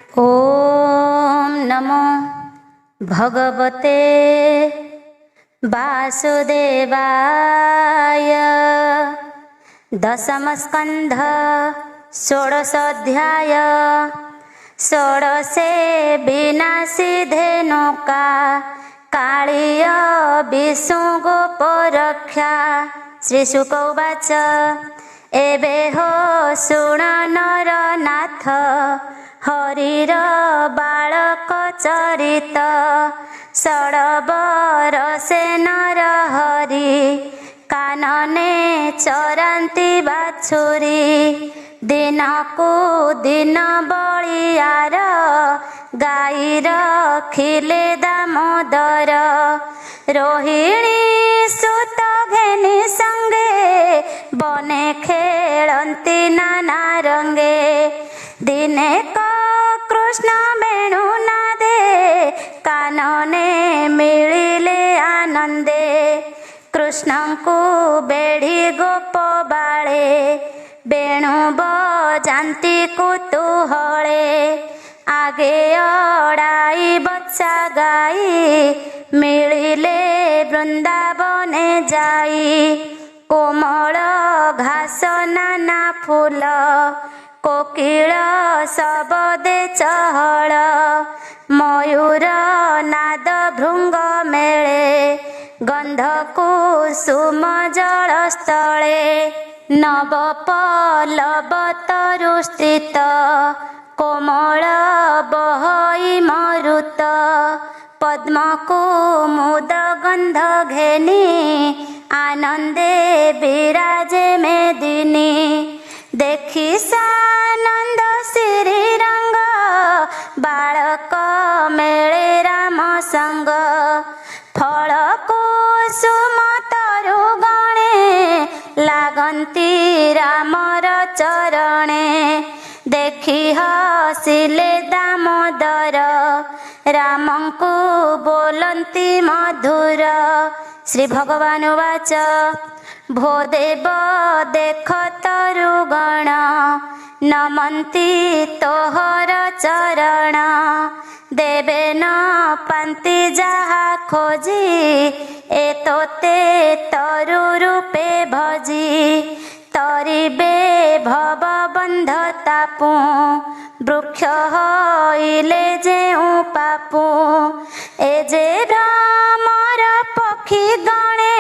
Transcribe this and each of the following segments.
ओम नमो भगवते वासुदेवाय। दशम स्कंध षोडशोऽध्याय। षोडशे विनाशी धेनुका काळीय विष्णुगोपरक्षा। श्रीशुक उवाच एबे हो शुण नरनाथ हरिर बालक चरित। षडबरसे नर हरि कानने चरांती बाछुरी। दिनकू दिन बलियार गाईर खिले दामोदर। रोहिणी सुत घेनी संगे बने खेलंती नाना रंगे। दिने कृष्ण वेणु नादे कानने मिलिले आनंदे। कृष्ण को बेढ़ी गोप बाळे वेणु बजांती कुतूहले। आगे अड़ाई बच्चा गाई मिलिले वृंदावने जाई। कोमल घास नाना फूल कोकिल सबदे चहल। मयूर नाद भृंग मेले गंध कुसुम जल स्थले। नव पल्लव तरुस्थित कोमल बहई मरुत। पद्म कुमुद गंध घेनी आनंदे विराजे मेदिनी। देखी सानंद श्री रंग बालक मेले राम संग। फल कुसुम तरु गणे लागंती रामर चरणे। देखी हसिले दामोदर रामंकु बोलंती मधुर। श्री भगवान उवाच भो देव देख तरुगण नमन्ति तोहर चरण। देवे न पान्ति जाहा खोजी एतोते तरु रूपे भजी। तरिबे भव बंध तापु वृक्ष हईले जेउ पापु। ए जे भ्रमर पक्षी गणे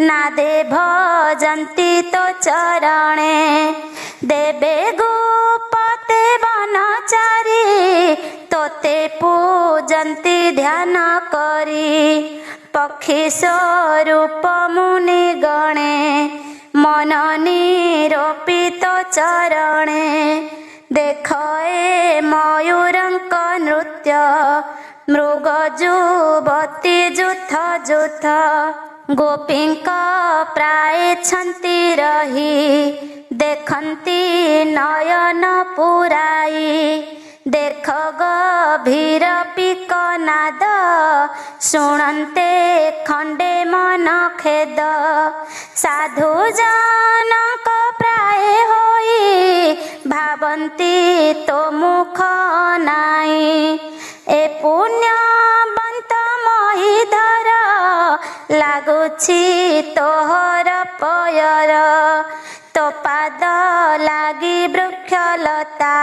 नादे भजंती तो चरणे। देवे गोपते वनचारी तोते पूजंती ध्यान करी। पक्षी स्वरूप मुनि गणे मन निरोपित चरणे। देख ए मयूरंक नृत्य मृग जुवती जुथ जुथ। गोपींक प्राय छंती रही देखंती नयन पुराई। देख गभीर पिक नाद शुणन्ते खंडे मन खेद। साधु जनक प्राय होई भावंती तो मुख नाई। ए पुण्यवंत महीधर लागुछि तोहर पयर। तो पाद लागी वृक्षलता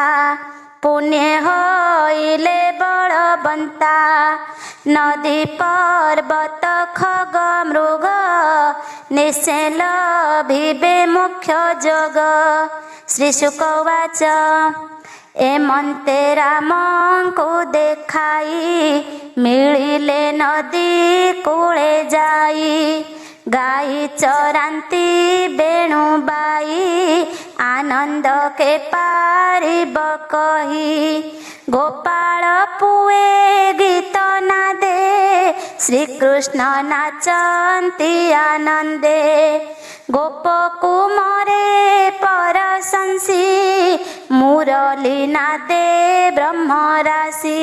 पुण्य होइले बलवंता। नदी पर्वत खग मृग निश्चय लभिबे मोक्ष जोग। श्री शुक उवाच एमन्ते रामंकु देखाई मिलिले नदी कूले जाई। गाई चरांती वेणुबाई आनंद के पारिब कही। गोपाल पुए गीत नादे श्री कृष्ण नाचंती आनंदे। गोप कुमरे परशंसी मुरली नादे ब्रह्म राशि।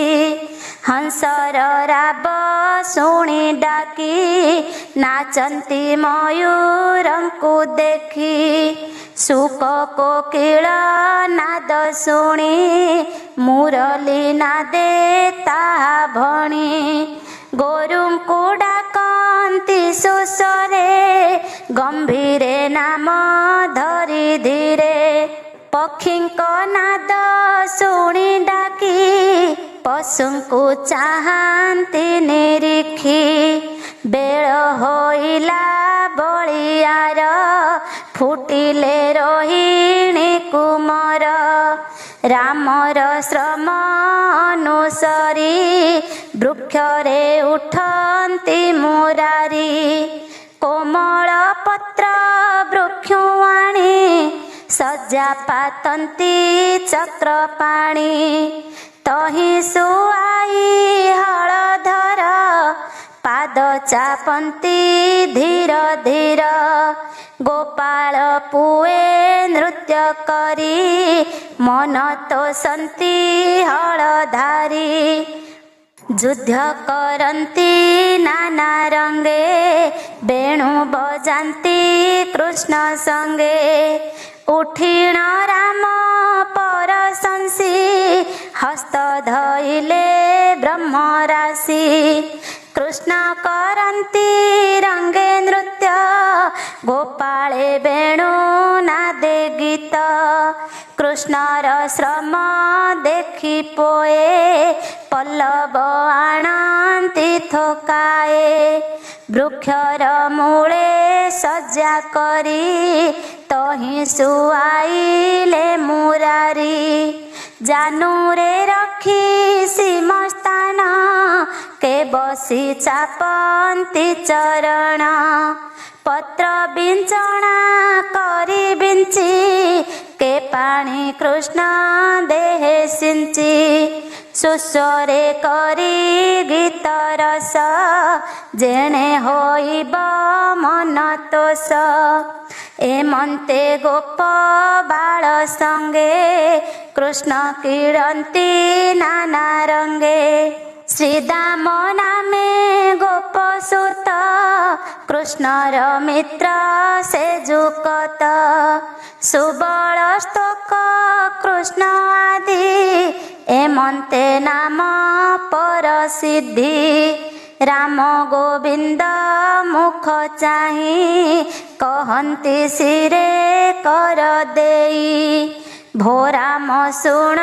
हंसर राब शुणी डाकी नाचंती मयूरंकु देखी सुक कोकिल नाद शुणी मुरली नादे ताहा भणी गोरुंकु डाकंती सुसरे गंभीरे नाम धरी धीरे पक्षींक नाद शुणी डाकी पशुंकु चाहांती निरीखी बेल होइला बलियार फुटिले रोहिणी कुमार रामर श्रम अनुसरी वृक्षरे उठंती मुरारी कोमल पत्र वृक्षवाणी सज्जा पातंती चक्रपाणी तही सुआई हलधर पाद चापंती धीर धीर गोपाल पुए नृत्य करी मन तो संती हलधारी युद्ध करंती नाना रंगे बेणु बजांती कृष्ण संगे उठीण राम परशंसी हस्त धइले ब्रह्मराशि कृष्ण करंती रंगे नृत्य गोपाळे वेणु नादे गीत कृष्णर श्रम देखी पोए पल्लव आणंती थोकाए वृक्षर मूले सज्जा करी तही सुआइले मुरारी जानुरे रखी सीमस्थान के बसी चापंती चरण पत्र बिंचणा करी बिंची के पाणी कृष्ण देहे सिंची सुस्वरे करी गीत रस जेणे होइब मन तोष एमंते गोप बाळ संगे कृष्ण क्रीडंती नाना रंगे श्रीदाम नामे गोपसुत कृष्णर मित्र से जुकत सुबल स्तोक कृष्ण आदि एमंते नाम परसिद्धि राम गोविंद मुख चाहि कहंती सिरे कर देई भोराम शुण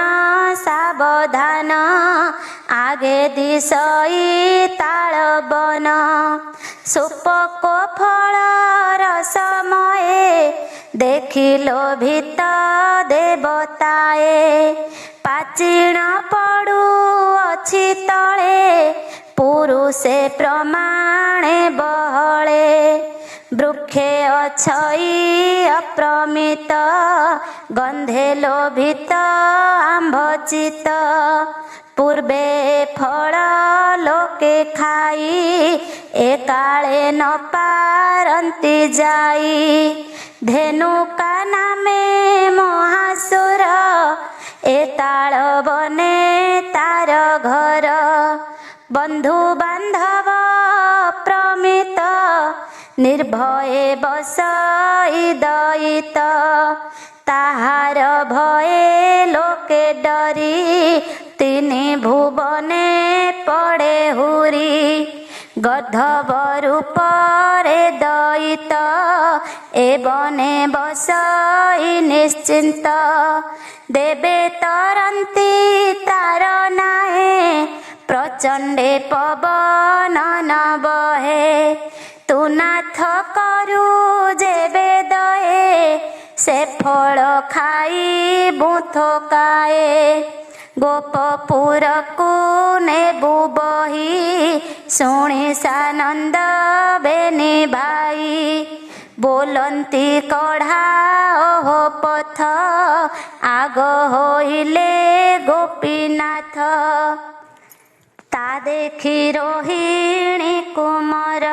सावधान आगे दिशई ताल बन सुपक फल रसमये देखिलो भीत देवताए पाचिण पड़ू अछि तले पुरुषे प्रमाणे बहले वृक्षे अछई अप्रमित गंधे लोभित आंभचित पूर्वे फल लोके खाई एकाले न पारंती जाई धेनुका नामे महासुर एताल बने तार घर बंधु बांधव प्रमित निर्भये बसई दयित ताहार भये लोके डरी तिनि भुवने पड़े हुरी गधव रूपरे दयित एवने बसई निश्चिंत देवे तरंती तार नाहे प्रचंडे पवन न बहे तू नाथ करू जेबे दये से फल खाई बुथोकाए गोपपुर को नेबु बही शुणी सानंद बेनी भाई बोलंती कढ़ा ओहो पथ आग होइले गोपीनाथ ता देखी रोहिणी कुमार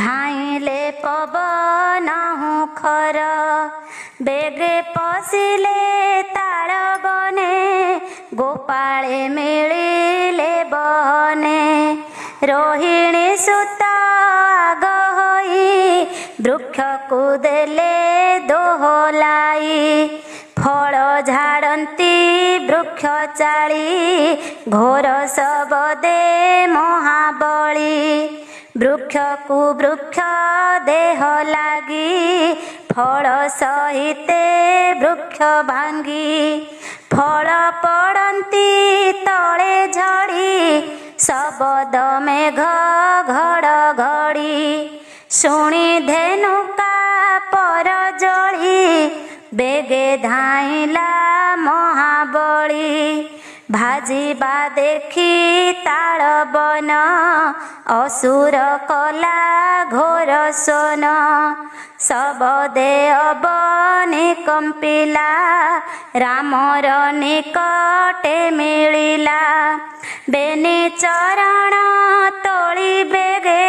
धाइले पवन हुखर बेगे पशिले ताल बने गोपाळे मिलिले रोहिणी सुत आग होई वृक्षକୁ ଦେଲେ ଦୋହଲାଇ फल झाड़ती वृक्ष चाली घोर सबदे महाबली वृक्ष को वृक्ष देह लागी फल सहिते वृक्ष भांगी फल पड़ती तले झड़ी सबद मेघ घड़घड़ी शुणी धेनुका पर जड़ी बेगे धाइला महाबली भाजिबा देखी ताल बन असुर कला घोर सोन सबदे अबनी कंपिला रामर निकटे मिलिला बेनी चरण तोली बेगे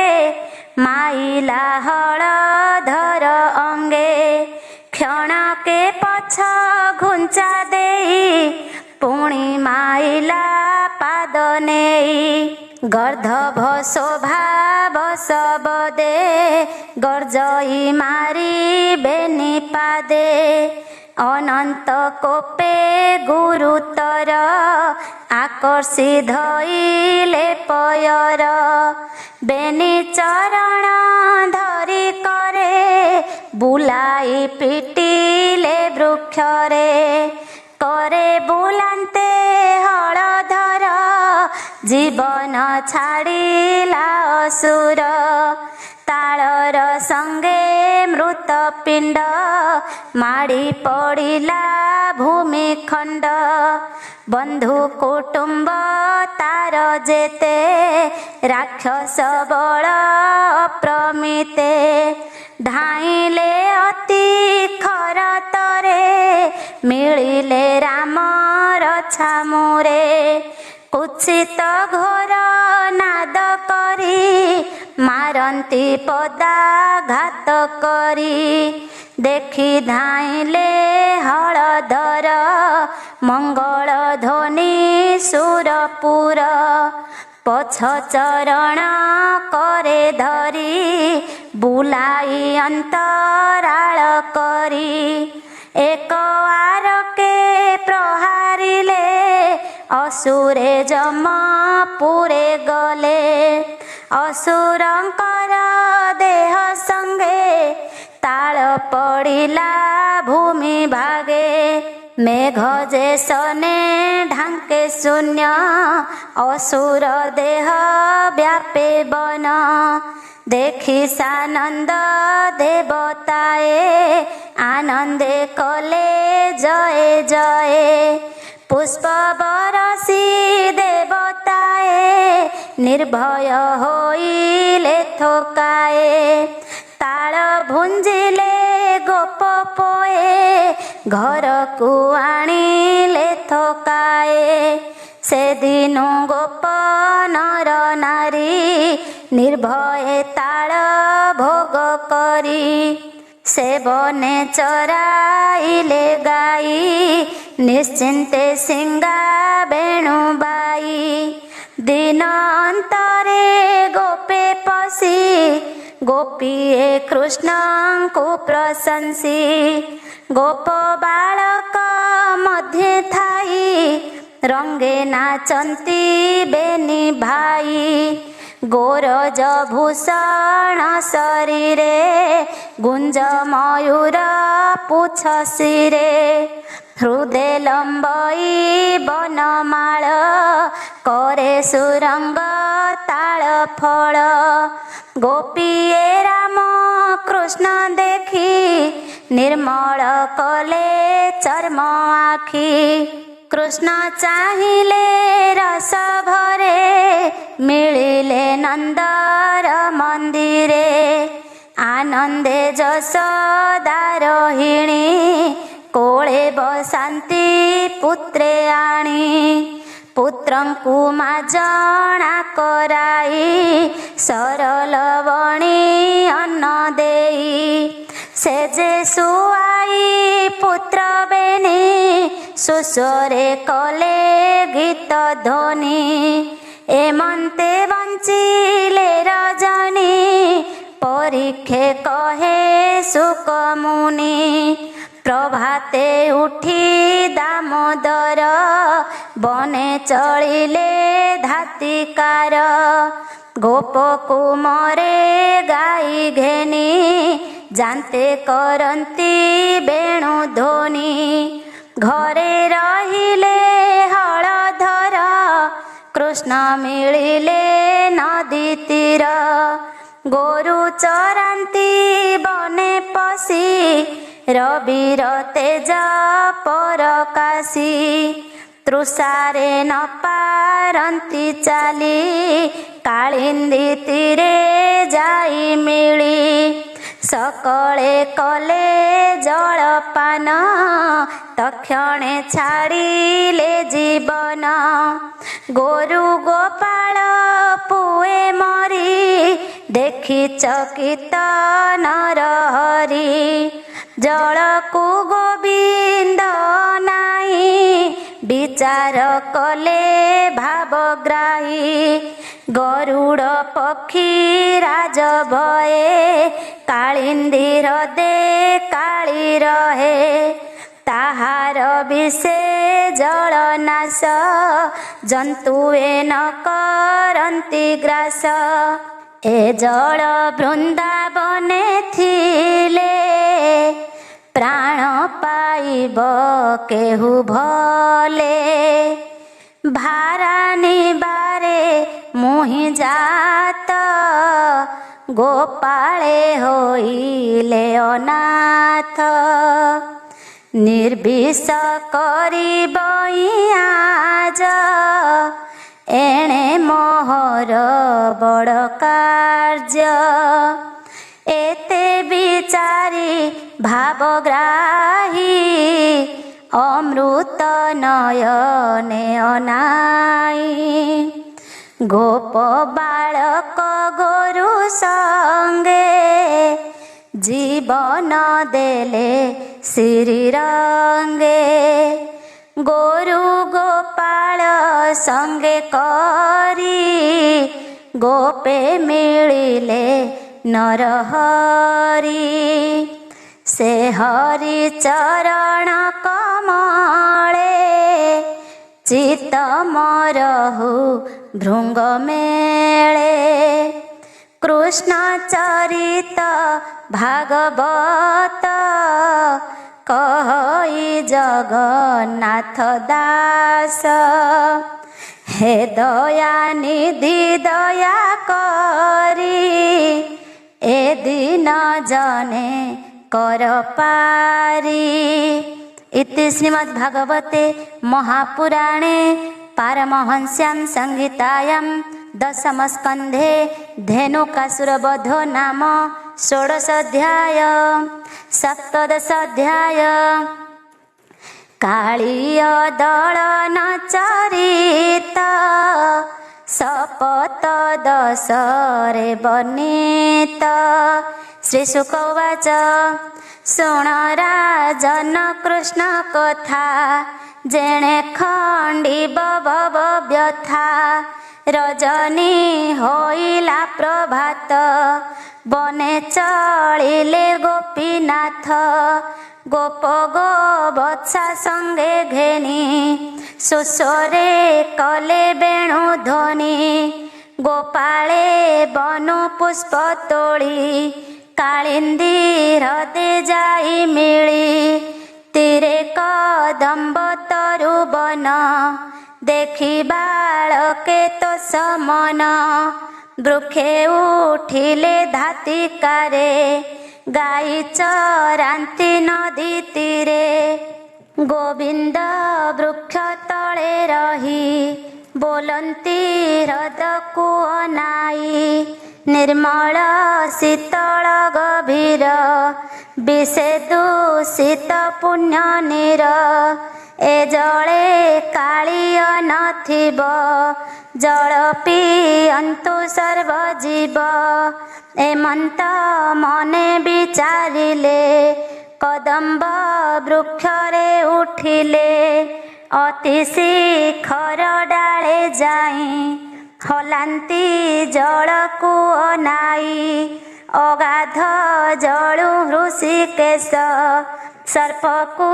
माइला हलधर अंगे क्षणके पछ घुंचा देई पुणी माइला पाद नेई गर्धभ स्वभाव सबदे गर्जई मारी बेनी पादे अनंत कोपे गुरुतर आकर्षि धइले पयर बेनी चरण धरी करे बुलाई पिटिले वृक्षरे करे बुलांते हलधर जीवन छाड़िला असुर तालर संगे मृत पिंड माड़ी पड़िला भूमिखंड बंधु कुटुंब तार जेते राक्षस बल अप्रमिते धाइले अति खरतरे मिलिले रामर छामुरे कुत्सित घोर नाद करी मारंती पदाघात करी देखी धाइले हलधर मंगल ध्वनि सुरपुर पछ चरण करे धरी बुलाई अंतराल करी एक आरके प्रहारिले असुरे जमपुरे गले असुरंकर देह संगे ताल पड़िला भूमि भागे मेघ जेसने ढांके शून्य असुर देह व्यापे बन देखी सानंद देवताए आनंदे कले जय जय पुष्प बरसी देवताए निर्भय होइले थोकाए ताल भुंजिले गोप पोए घर को आनिले थोकाए से दिनु गोप नर नारी निर्भय ताल भोग करी से बने चराइले गाई निश्चिंते सिंगा बेणुबाई दिन अंतरे गोपे पसी गोपीए कृष्ण को प्रशंसी गोप बालक मध्य थाई रंगे नाचंती बेनी भाई गोरज भूषण शरीरे गुंज मयूर पुछ शिरे हृदय लंबई बनमाळ करे सुरंग ताल फल गोपीए राम कृष्ण देखी निर्मल कले चर्म आखी कृष्ण चाहिले रस भरे मिलिले नंदर मंदिरे आनंदे जसोदा रोहिणी कोळे बसांती पुत्रे आणी पुत्रंकु माजणा कराई सरल बणी अन्न देई से जे सुआई पुत्र बेनी सुस्वरे कले गीत ध्वनि ଏମନ୍ତେ ବଞ୍ଚିଲେ ରଜନୀ ପରୀକ୍ଷେ କହେ ସୁକମୁନି। ପ୍ରଭାତେ ଉଠି ଦାମୋଦର ବନେ ଚଳିଲେ ଧାତିକାର। ଗୋପକୁମରେ ଗାଈ ଘେନି ଜାନ୍ତେ କରନ୍ତି ବେଣୁ ଧ୍ୱନି। ଘରେ ରହିଲେ ହଳଧର କୃଷ୍ଣ ମିଳିଲେ ନଦୀ ତୀର। ଗୋରୁ ଚରାନ୍ତି ବନେ ପଶି ରବିର ତେଜ ପରକାଶୀ। ତୃଷାରେ ନ ପାରନ୍ତି ଚାଲି କାଳିନ୍ଦୀ ତୀରେ ଯାଇ ମିଳି। ସକଳେ କଲେ ଜଳପାନ ତକ୍ଷଣେ ଛାଡ଼ିଲେ ଜୀବନ। ଗୋରୁ ଗୋପାଳ ପୁଏ ମରି ଦେଖି ଚକିତ ନରହରି। ଜଳକୁ ଗୋବିନ୍ଦ ନାଇଁ ବିଚାର କଲେ ଭାବଗ୍ରାହୀ। ଗରୁଡ଼ ପକ୍ଷୀ ରାଜ ଭଏ କାଳିନ୍ଦୀ ହ୍ରଦେ କାଳି ରହେ। ତାହାର ବିଷେ ଜଳନାଶ ଜନ୍ତୁ ନ କରନ୍ତି ଗ୍ରାସ। ଏ ଜଳ ବୃନ୍ଦାବନେ ଥିଲେ ପ୍ରାଣ ପାଇବ କେହୁ ଭଲେ। ଭାରାନିବାରେ ମୁହିଁ ଜାତ ଗୋପାଳେ ହୋଇଲେ ଅନାଥ। ନିର୍ବିଷ କରିବ ଆଜ ଏଣେ ମୋହର ବଡ଼ କାର୍ଯ୍ୟ। ଏତେ ବିଚାରି ଭାବଗ୍ରାହୀ ଅମୃତ ନୟନେ ଅନାଇ। ଗୋପ ବାଳକ ଗୋରୁ ସଙ୍ଗେ ଜୀବନ ଦେଲେ ଶ୍ରୀରଙ୍ଗେ। ଗୋରୁ ଗୋପାଳ ସଙ୍ଗେ କରି ଗୋପେ ମିଳିଲେ ନରହରି। ସେ ହରି ଚରଣ କମଳେ ଚିତ ମରହୁ ଭୃଙ୍ଗ ମେଳେ। କୃଷ୍ଣ ଚରିତ ଭାଗବତ କହି ଜଗନ୍ନାଥ ଦାସ। ହେ ଦୟା ନିଧି ଦୟା କରି ଏ ଦିନ ଜନେ कर पारी। इति श्रीमद्भागवते महापुराणे पारमहंस्यां संहितायां दशमस्कन्धे धेनुकासुरवधो नाम षोडशाध्याय। सप्तदशाध्याय कालीय दलन चरित शपथ दशरे वर्णित। श्री शुक उवाच शुण राजन कृष्ण कथा जेणे खंडिब भव व्यथा। रजनी होइला प्रभात बने चलिले गोपीनाथ। गोप गो बत्सा संगे घेनी सुस्वरे कले बेणु ध्वनि। गोपाळे बनु पुष्प तोली कालिंदी हृदे जाई मिली। तीरे कदम्ब तरु बन देखी बालके तो समन। वृक्षे उठिले धातिकारे गाई चरांती नदी तीरे। गोविंद वृक्ष तले रही बोलंती हृद को अनाई। निर्मल शीतल गभीर विषे दूषित पुण्य नीर। ए जले कालिय नथिब जल पियंतु सर्वजीव। एमंत मने विचारिले कदम्ब वृक्षरे उठिले। अति शिखर डाले जाई ହଲାନ୍ତି ଜଳକୁ ଅନାଇ ଅଗାଧ ଜଳୁ ହୃଷିକେଶ ସର୍ପକୁ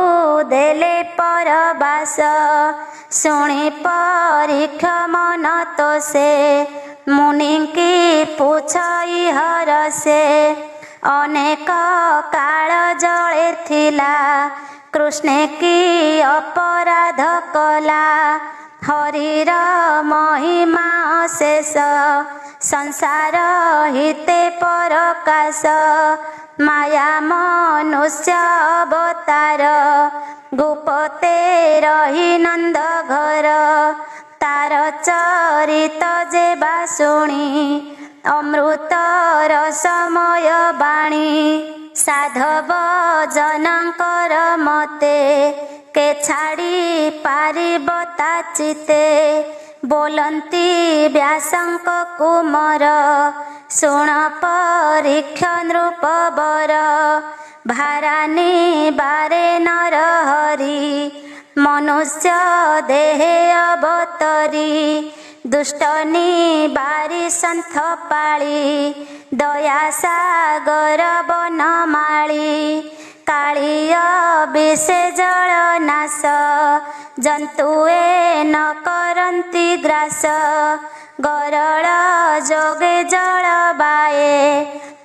ଦେଲେ ପରବାସ ଶୁଣି ପରୀକ୍ଷ ମନ ତୋଷେ ମୁନିଙ୍କି ପୁଛଇ ହରସେ ଅନେକ କାଳ ଜଳେ ଥିଲା କୃଷ୍ଣେ କି ଅପରାଧ କଲା ହରିର ମହିମା ଅଶେଷ ସଂସାର ହିତେ ପରକାଶ ମାୟା ମନୁଷ୍ୟ ଅବତାର ଗୋପତେ ରହି ନନ୍ଦ ଘର ତାର ଚରିତ ଯେବା ଶୁଣି ଅମୃତ ରସମୟ ବାଣୀ ସାଧବ ଜନଙ୍କର ମତେ କେ ଛାଡ଼ି ପାରିବ ତା ଚିତେ ବୋଲନ୍ତି ବ୍ୟାସଙ୍କ କୁମର ଶୁଣ ପରୀକ୍ଷ ନୃପବର ଭାରାନି ବାରେ ନର ହରି ମନୁଷ୍ୟ ଦେହେ ଅବତରି ଦୁଷ୍ଟନି ବାରି ସନ୍ଥ ପାଳି ଦୟା ସାଗର ବନମାଳି କାଳିୟ ବିଷେ ଜଳ ନାଶ ଜନ୍ତୁ ଏ ନ କରନ୍ତି ଗ୍ରାସ ଗରଳ ଯୋଗେ ଜଳ ବାଏ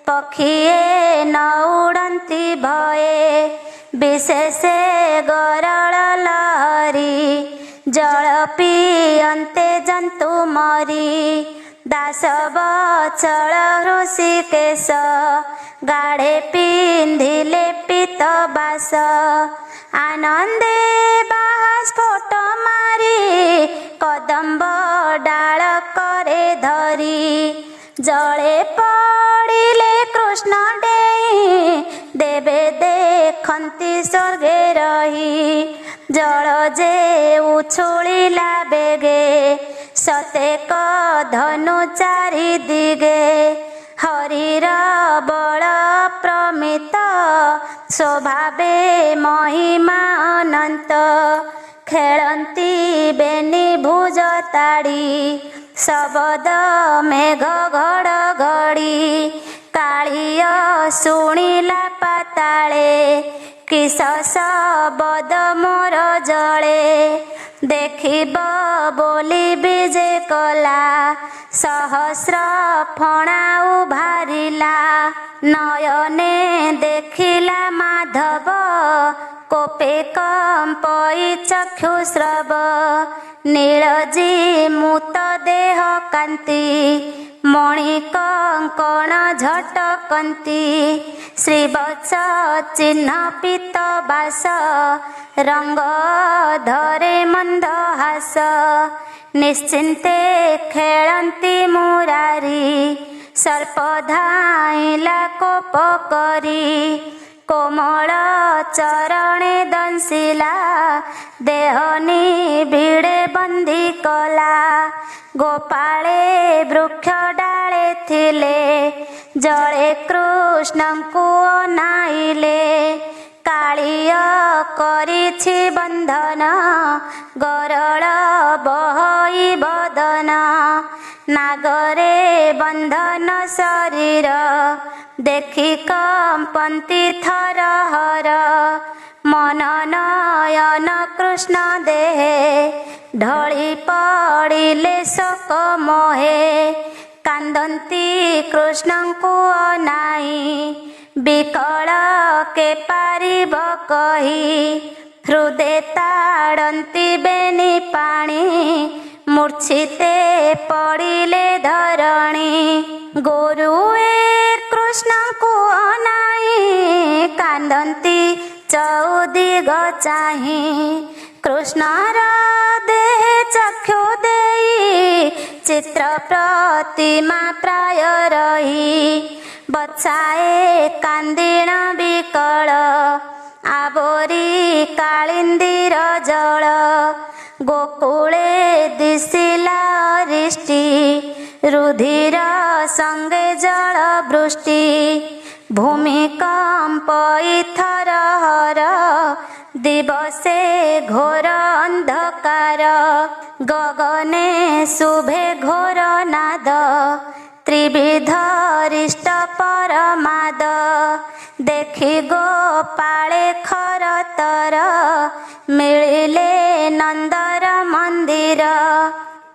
ପକ୍ଷୀଏ ନ ଉଡ଼ନ୍ତି ଭଏ ବିଶେଷେ ଗରଳ ଲହରୀ ଜଳ ପିଅନ୍ତେ ଜନ୍ତୁ ମରି ଦାସ ବତ୍ସଳ ହୃଷିକେଶ ଗାଢ଼େ ପିନ୍ଧିଲେ ପିତ ବାସ ଆନନ୍ଦେ ବାସ୍ଫୋଟ ମାରି କଦମ୍ବ ଡାଳ କରେ ଧରି ଜଳେ ପଡ଼ିଲେ କୃଷ୍ଣ ଡେଇଁ ଦେବେ ଦେଖନ୍ତି ସ୍ୱର୍ଗେ ରହି ଜଳ ଯେ ଉଛୁଳିଲା ବେଗେ ସତେକ ଧନୁ ଚାରି ଦିଗେ ହରିର ବଳ ପ୍ରମିତ ସ୍ୱଭାବେ ମହିମା ଅନନ୍ତ ଖେଳନ୍ତି ବେନି ଭୁଜ ତାଡ଼ି ଶବଦ ମେଘ ଘଡ଼ଘଡ଼ି କାଳିୟ ଶୁଣିଲା ପାତାଳେ କିସ ଶବଦ ମୋର ଜଳେ ଦେଖିବ ବୋଲି ବିଜେ କଲା ସହସ୍ର ଫଣା ଉଭାରିଲା ନୟନେ ଦେଖିଲା ମାଧବ କୋପେ କମ୍ପଇ ଚକ୍ଷୁସ୍ରବ ନୀଳଜୀ ମୁତ ଦେହ କାନ୍ତି ମଣି କଙ୍କଣ ଝଟକନ୍ତି ଶ୍ରୀବତ୍ସ ଚିହ୍ନ ପିତ ବାସ ରଙ୍ଗ ଧରେ ମନ୍ଦ ହାସ ନିଶ୍ଚିନ୍ତେ ଖେଳନ୍ତି ମୁରାରି ସର୍ପ ଧାଇଁଲା କୋପ କରି କୋମଳ ଚରଣେ ଦଂଶିଲା ଦେହ ନିବିଡ଼େ ବନ୍ଦୀ କଲା ଗୋପାଳେ ବୃକ୍ଷ ଡାଳେ ଥିଲେ ଜଳେ କୃଷ୍ଣଙ୍କୁ ଅନାଇଲେ କାଳିୟ କରିଛି ବନ୍ଧନ ଗରଳ ବହଇ ବଦନ ନାଗରେ ବନ୍ଧନ ଶରୀର ଦେଖି କମ୍ପନ୍ତି ଥରହର ମନ ନୟନ କୃଷ୍ଣ ଦେହେ ଢଳି ପଡ଼ିଲେ ଶୋକ ମୋହେ କାନ୍ଦନ୍ତି କୃଷ୍ଣଙ୍କୁ ଅନାଇ ବିକଳ କେ ପାରିବ କହି ହୃଦେ ତାଡ଼ନ୍ତି ବେନି ପାଣି ମୂର୍ଚ୍ଛିତେ ପଡ଼ିଲେ ଧରଣୀ ଗୁରୁ ଏ କୃଷ୍ଣଙ୍କୁ ଅନାଇ କାନ୍ଦନ୍ତି ଚଉଦିଗ ଚାହିଁ କୃଷ୍ଣର ଦେହେ ଚକ୍ଷୁ ଦେଇ ଚିତ୍ର ପ୍ରତିମା ପ୍ରାୟ ରହି ବତ୍ସାଏ କାନ୍ଦିଣ ବିକଳ ଆବୋରି କାଳିନ୍ଦୀର ଜଳ ଗୋକୁଳେ ଦିଶିଲା ଅରିଷ୍ଟି ରୁଧିର ସଙ୍ଗେ ଜଳ ବୃଷ୍ଟି ଭୂମିକମ୍ପ ଇଥରହର ଦିବସେ ଘୋର ଅନ୍ଧକାର ओंकार गगने शुभे घोर नाद त्रिविध रिष्ट परमाद देखि गोपाळे खरतर मिलिले नंदर मंदिर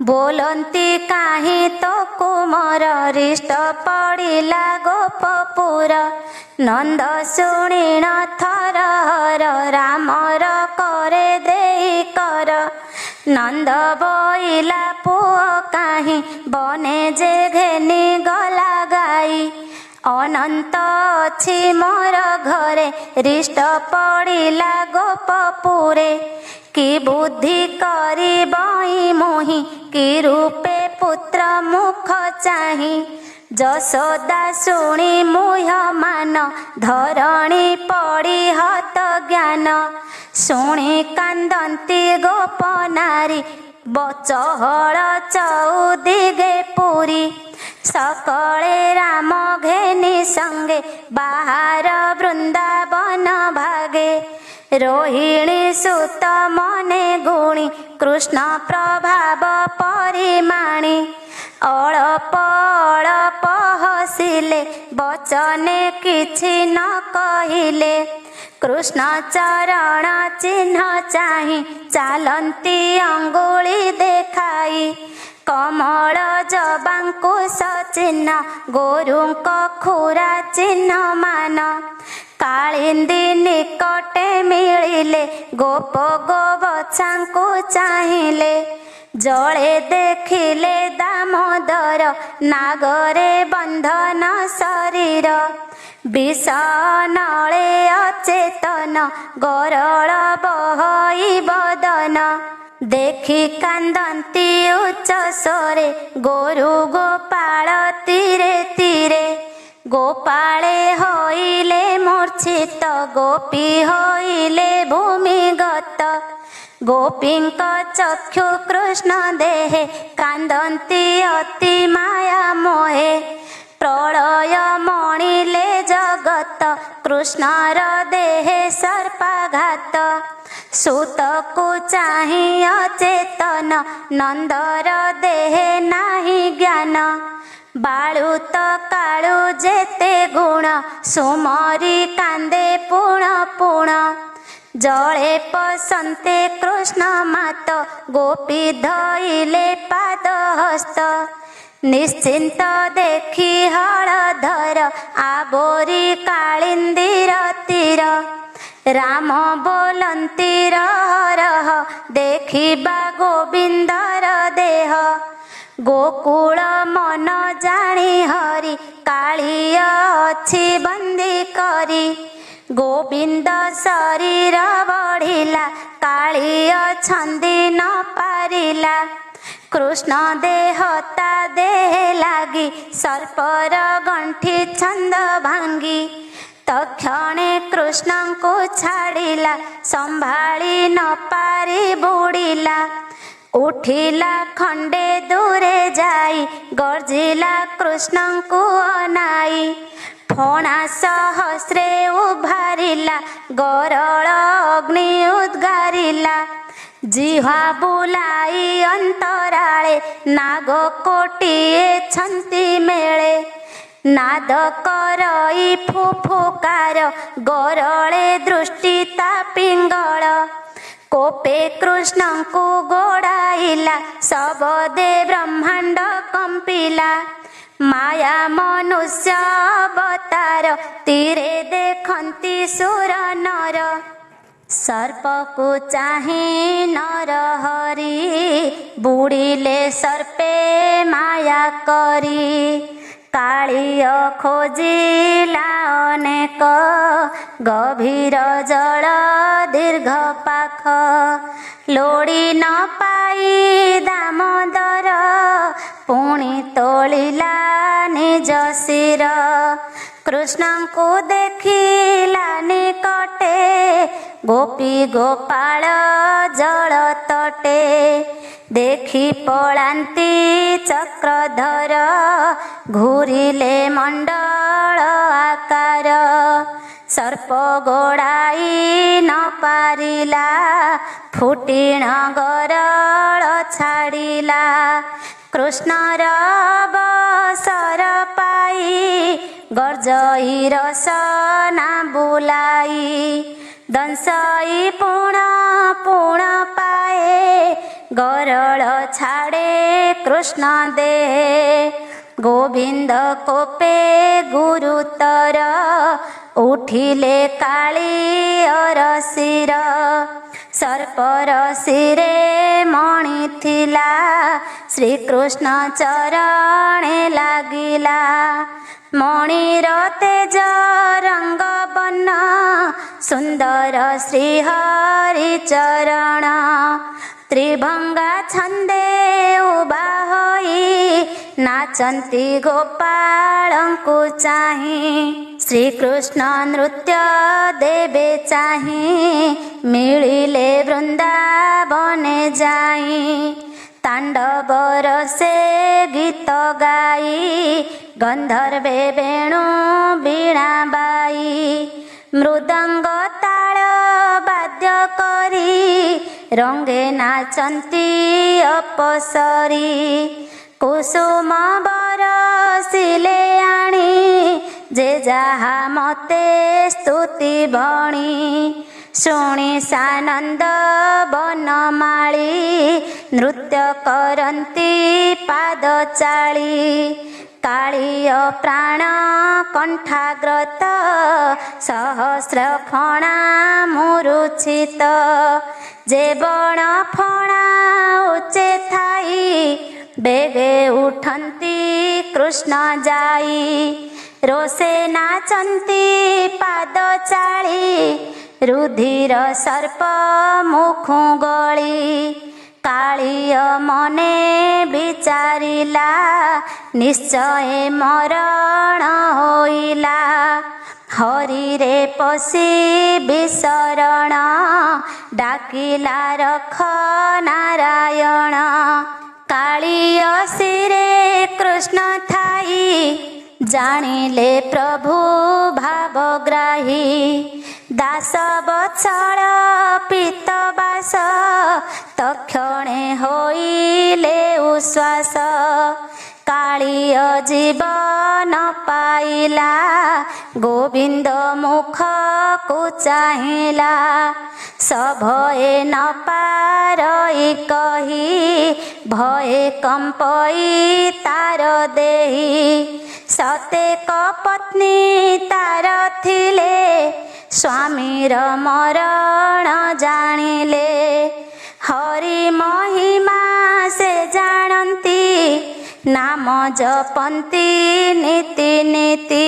बोलती काहीं तो कुमर रिष्ट पड़िला गोपपुर नंद शुणिण थर हर रामर करे देई कर नंद बोइला पुओ काहीं बने जे घेनी गला गाई अनंत अछि मोर घरे रिष्ट पड़िला गोपपुरे कि बुद्धि करी बई मोहि कि रूपे पुत्र मुख चाही जशोदा शुणी मुह्यमान धरणी पड़ी हत ज्ञान शुणी कांदंती गोप नारी चहल चौदिगे पुरी सकले राम घेनी संगे बाहर वृंदावन भागे रोहिणी सुत मने गुणी कृष्ण प्रभाव परिमाणी अळप अळप हसिले बचने किछि न कहिले कृष्ण चरण चिन्ह चाहि चालंती अंगुली देखाई कमल जबांकुश चिन्ह गोरुंक खुरा चिन्ह मान कालिंदी निकटे मिलिले गोप गोवत्सांकु चाहिले जळे देखिले दामोदर नागरे बंधन शरीर विषनळे अचेतन गरल बहई बदन देखि कांदंती उच्च स्वरे गोरु गोपाळ तीरे तीरे गोपाळे होइले मूर्छित गोपी होइले भूमिगत गोपींक चक्षु कृष्ण देहे कांदंती अति माया मोहे प्रलय मणिले जगत कृष्णर देहे सर्पाघात सुतकु चाहि अचेतन नंदर देहे नाही ज्ञान बाळुत काळू जेते गुण सुमरी कांदे पुण पुण जळे पसंते कृष्ण मात गोपी धइले पाद हस्त निश्चिंत देखि हळधर आबोरी काळिंदीर तीर राम बोलंती रह देखिबा गोविंदर देह गोकुल मन जानी हरि कालिय अछि बंदी करी गोविंद शरीर बढ़िला कालिय छंदी न पारिला कृष्ण देहता देह लागी सर्पर गंठी छंद भांगी तक्षणे कृष्ण को छाड़िला संभाली न पारी बुड़िला उठिला खंडे दूरे जाई गर्जिला कृष्ण को अनाई फणा सहस्रे उभारिला गरल अग्नि उद्गारिला जिह्वा बुलाई अंतराळे नाग कोटिए छंती मेळे नाद करई फुफुकार गरळे दृष्टि ता पिंगल कोपे कृष्ण को गोड़ाइला सबदे ब्रह्मांड कंपिला माया मनुष्य अवतार तीरे देखंती सुर नर सर्प को चाहे नर हरि बुड़िले सर्पे माया करी कालिय खोजिला अनेक गभीर जल दीर्घ पाख लोड़ी न पाई दामोदर पुणी तोलिला निज शिर कृष्ण को देखिला निकटे गोपी गोपाल जल तटे देखि पलांती चक्रधर घूरिले मंडल आकार सर्प गोड़ाई न पारिला फुटिण गरल छाड़िला कृष्णर बसर पाई गर्जई रसना बुलाई दंसई पुण पुण पाए गरल छाड़े कृष्ण दे गोविंद कोपे गुरुतर उठिले काली अरसिर सर्पर शिरे मणि थिला श्रीकृष्ण चरणे लागिला मणिर तेज रंग बन्न सुंदर श्रीहरि चरण त्रिभंगा छंदे उबा होई नाचंती गोपाळंकु चाहि श्रीकृष्ण नृत्य देबे चाहि मिलिले वृंदावने जाई तांडव रसे गीत गाई गंधर्वे वेणु वीणा बाई मृदंग ताल वाद्य करी रंगे नाचंती अपसरी कुसुम बरसिले आणी जे जहा मते स्तुति भणी शुणी सानंद बनमाली नृत्य करंती पाद चाली काळीय प्राण कंठाग्रत सहस्र फणा मुरुचित जे बण फणा उच्चे थाई बेगे उठंती कृष्ण जाई रोसे नाचंती पाद चाली रुधिर सर्प मुखु गली काळीय मने विचारिला निश्चय मरण होइला हरि रे पसी विशरण डाकिला रख नारायण काळीय शिरे कृष्ण थाई जानिले प्रभु भावग्राही दास बत्सल पीतबास तक्षणे होइले उश्वास काळीय जीवन पाइला गोविंद मुख को चाहिला सभये न पारई कही भये कंपई तार देही सतेक पत्नी तार थिले स्वामीर मरण जानिले हरि महिमा से जानती नाम जपंती नीति नीति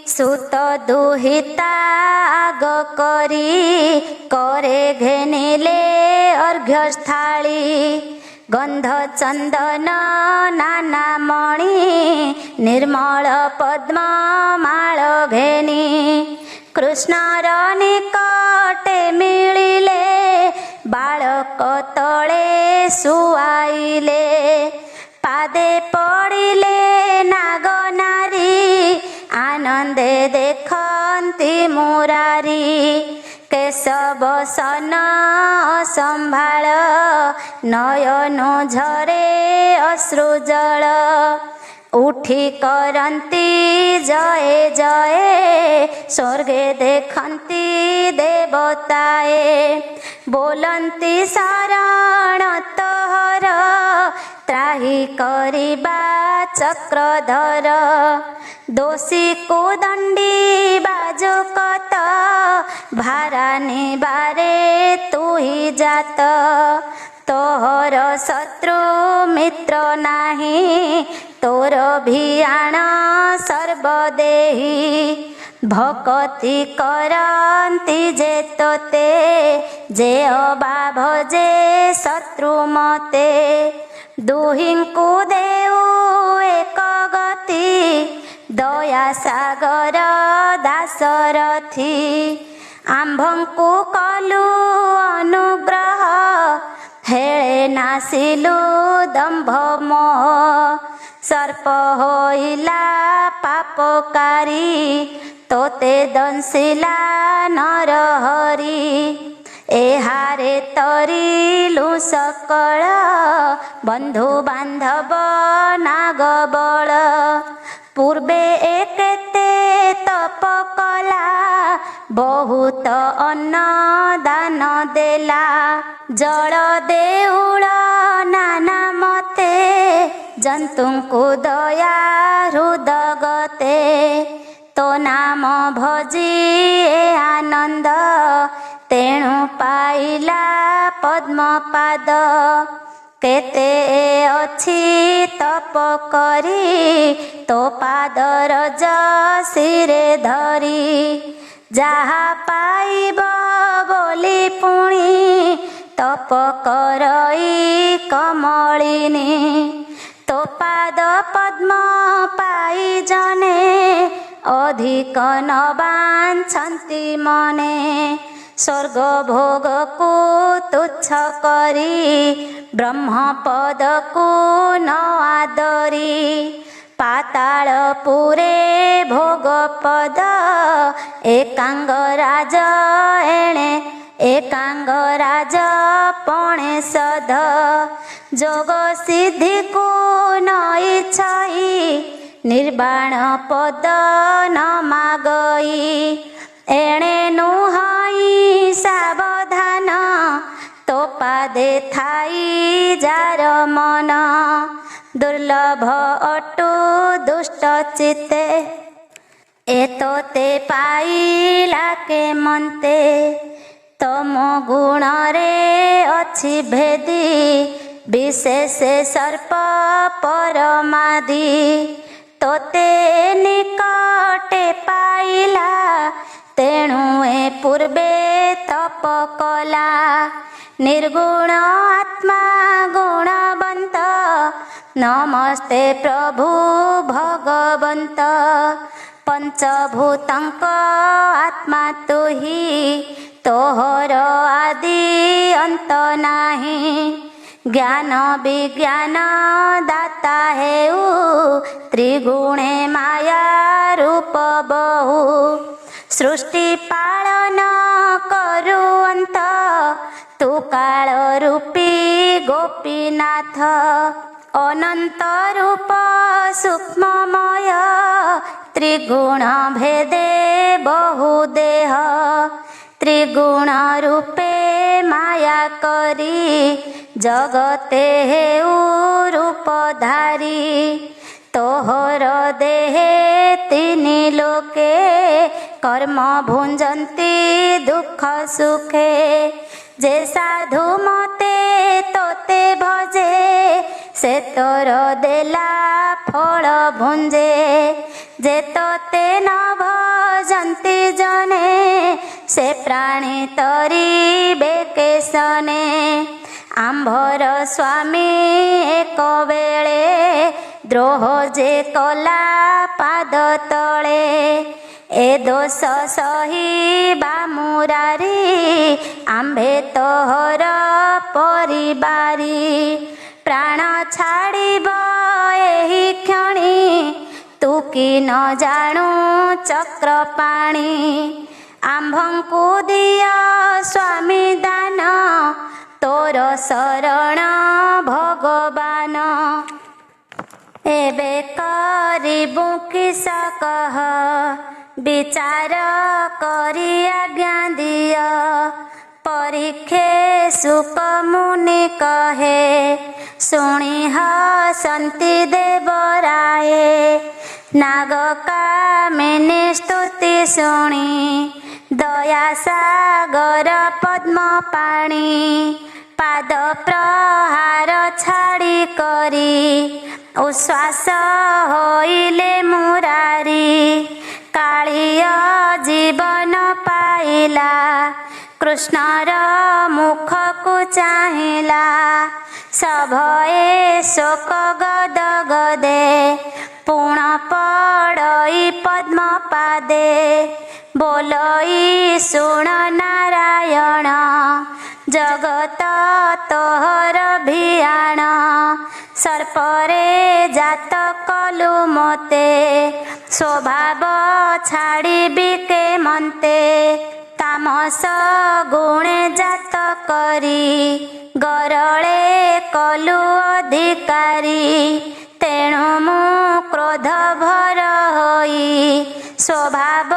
सुत दुहिता आग करी करे घेनिले अर्घ्यस्थाली गंध चंदन नाना मणि निर्मल पद्म माळ घेनी कृष्णर निकटे मिलिले बालक तले सुआइले पादे पड़िले नाग नारी आनंदे देखंती मुरारी केशव सन संभाळ नयनो झरे अश्रुजल उठी करंती जय जय स्वर्गे देखंती देवताए बोलंती शरण तोहर त्राही करिबा चक्रधर दोषी को दंडी बाजुकत भारानी बारे तू ही जात तोहर शत्रु मित्र नाही तोर भियाण सर्वदेही भक्ति करंती जे तोते जे अभाव जे शत्रु मते दुहिंकु देऊ एक गति दया सागर दासरथी आंभंकु कलु अनुग्रह हेळे नासिलु दंभ मोह सर्प होइला पापकारी तोते दंशिला नरहरि एहारे तरिलु सकल बंधु बांधव नागबल पूर्वे एकेते तप कला बहुत अन्न दान देला जल देउल नाना मते जंतुଙ୍କୁ दया हृदगते तो नाम भजी आनंद तेणु पाइला पद्मपाद केते अछि तप करी तो पादर जसिरे धरी जहा पाइब बोली पुणी तप करई कमलिनी तो पाद पद्म पाई जने अधिक न बांछन्ति मने स्वर्ग भोग को तुच्छ करी ब्रह्म पद को न आदरी पाताल पुरे भोग पद एकांगराज एणे एकांगराज पणे सध जोग सिद्धि को नई छई निर्वाण पद न मागई एणे नुहाई सावधान तो पादे थाई जार मन दुर्लभ अटु दुष्ट चित्ते एतोते पाइला के मन्ते तम गुण रे अछि भेदी विशेष सर्प परमादि तोते निकटे पाइला तेणु ए पूर्वे तप कला निर्गुण आत्मा गुणवंत नमस्ते प्रभु भगवंत पंचभूतंक आत्मा तुही तोहर आदि अंत नाही ज्ञान विज्ञान दाता हेउ त्रिगुणे माया रूप बहु सृष्टि पालन करुअंत तू काल रूपी गोपीनाथ अनंत रूप सूक्ष्ममय त्रिगुण भेदे बहुदेह त्रिगुण रूपे माया करी जगते हेउ रूपधारी तोहर देहे तीनि लोके कर्म भुंजंती दुख सुखे जे साधु मते तोते भजे से तोर देला फल भुंजे जे तोते न भजंती जने से प्राणी तरी बेकेशने आंभर स्वामी एक बेले द्रोह जे कला पाद तले ए दोष सही बामुरारी आंबे तोहर परिबारी प्राण छाड़ब एही क्षणी तू कि न जाणु चक्र पाणी आंभंकु दिया स्वामी दान तोर शरण भगवान एबे करिबु किस कह विचार करी आज्ञा दिय परीक्षे सुक मुनि कहे शुणी हसंती देवराये नाग कामिनी स्तुति शुणी दया सागर पद्म पाणी पाद प्रहार छाड़ी करी उश्वास होइले मुरारी कालिय जीवन पाइला कृष्णर मुख को चाहिला सभये शोक गद गदे पुण पड़ई पद्म पादे बोलई सुण नारायण जगत तोहर भियाण सर्परे जात कलु मते स्वभाव छाड़िबी के मन्ते तामस गुणे जात करी गरळे कलु अधिकारी तेणु मु क्रोध भर होई स्वभाव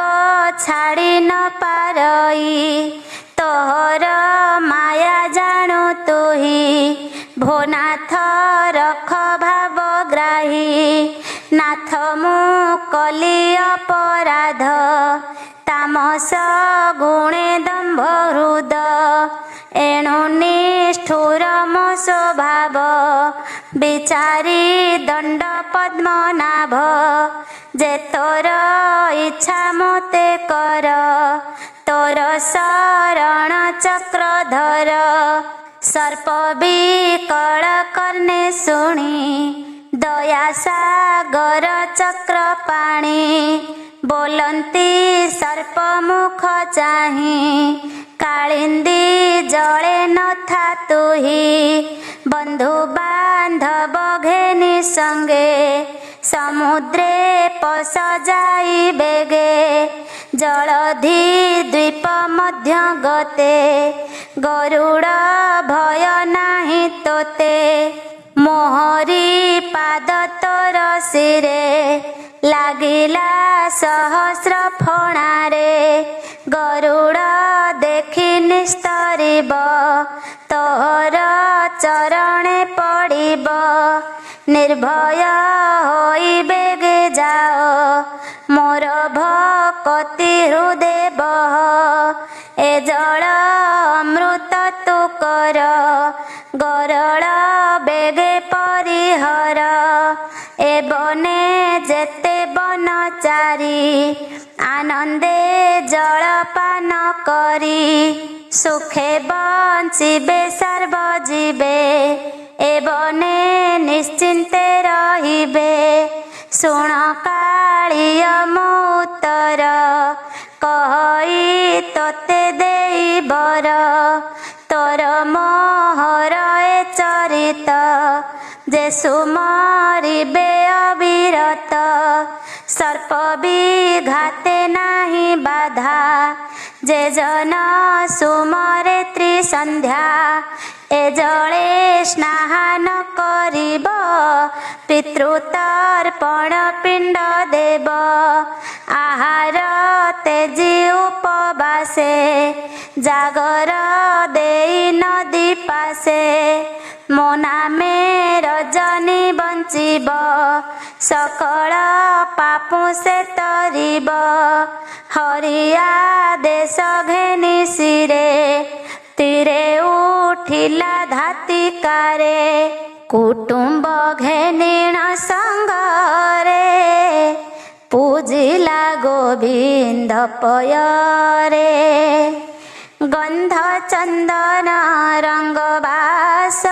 छाड़ी न पारई तोहर माया जानू तुही भोनाथ रख भाव ग्राही नाथ मु कली अपराध तामस गुणे दम्भ हृद एणु निष्ठुर मो स्वभाव विचारी दंड पद्मनाभ जे तोर इच्छा मोते कर तोर शरण चक्रधर सर्प विकल कर्णे शुणी दया सागर चक्र पाणी बोलंती सर्प मुख चाही कालिंदी जले नथा तुही बंधु बांधव घेनी संगे समुद्रे पस जाई बेगे जलधि द्वीप मध्य गते गरुड़ भय नाही तोते मोहरी पाद तोर शिरे लागिला सहस्र फणारे गरुड़ देखि निस्तरिब तोहर चरणे पड़िब निर्भय होई बेगे जाओ मोर भक्ति हृदय बह ए जल अमृत तु कर गरल बेगे परिहर ए बने जेते बनचारी आनंदे जलपान करी सुखे बंचिबे सर्वजीवे ए बने निश्चिंते रहिबे शुण कालिय मो उत्तर कहि तोते देई बर तोर मोहर ए चरित जे सुमरिबे अविरत सर्प विघाते नाही बाधा जे जन सुमरे त्रिसंध्या ए जले स्नान करिब पितृतर्पण पिंड देव आहार तेजी उपवासे जागर देई नदी पासे मो नामे रजनी बंचिब सकल पापु से तरिब हरिया देश घेनी सिरे तीरे उठिला धातिकारे कुटुंब घेनिण संगरे पूजिला गोविंद पयरे गंध चंदन रंगवास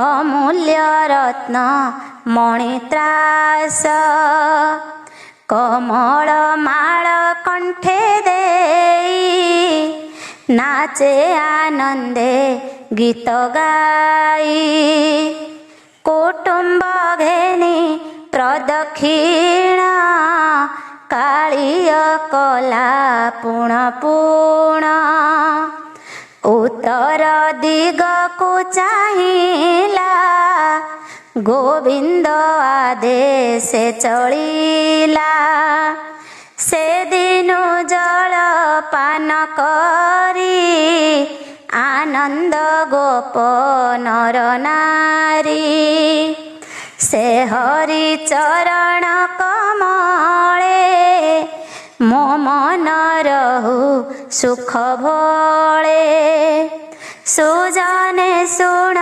अमूल्य रत्न मणित्रास कमल माळ कंठे देई नाचे आनंदे गीत गाई कुटुंब घेनी प्रदक्षिण कालिय कला पुण पुण उत्तर दिग को चाहिला गोविंद आदेश चलिला से दिनु जल पान करी आनंद गोप नर नारी से हरि चरण कमले मो मन रहु सुख भोले सुजने सुण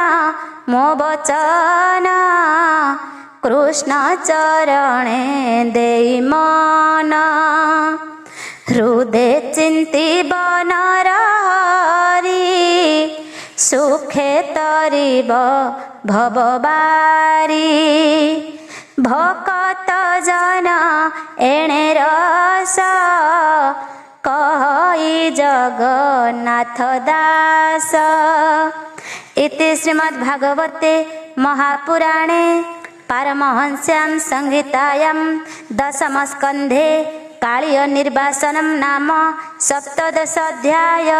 मो बचन कृष्ण चरणे देई मन हृदय चिंती बनर हरि सुखे तरिब भवबारी भकत जन एणे रस कहि जगन्नाथ दास। इति श्रीमद्भागवते महापुराणे पारमहंस्यां संहितायां दशमस्कन्धे कालीय निर्वासनं नाम 17 अध्याय।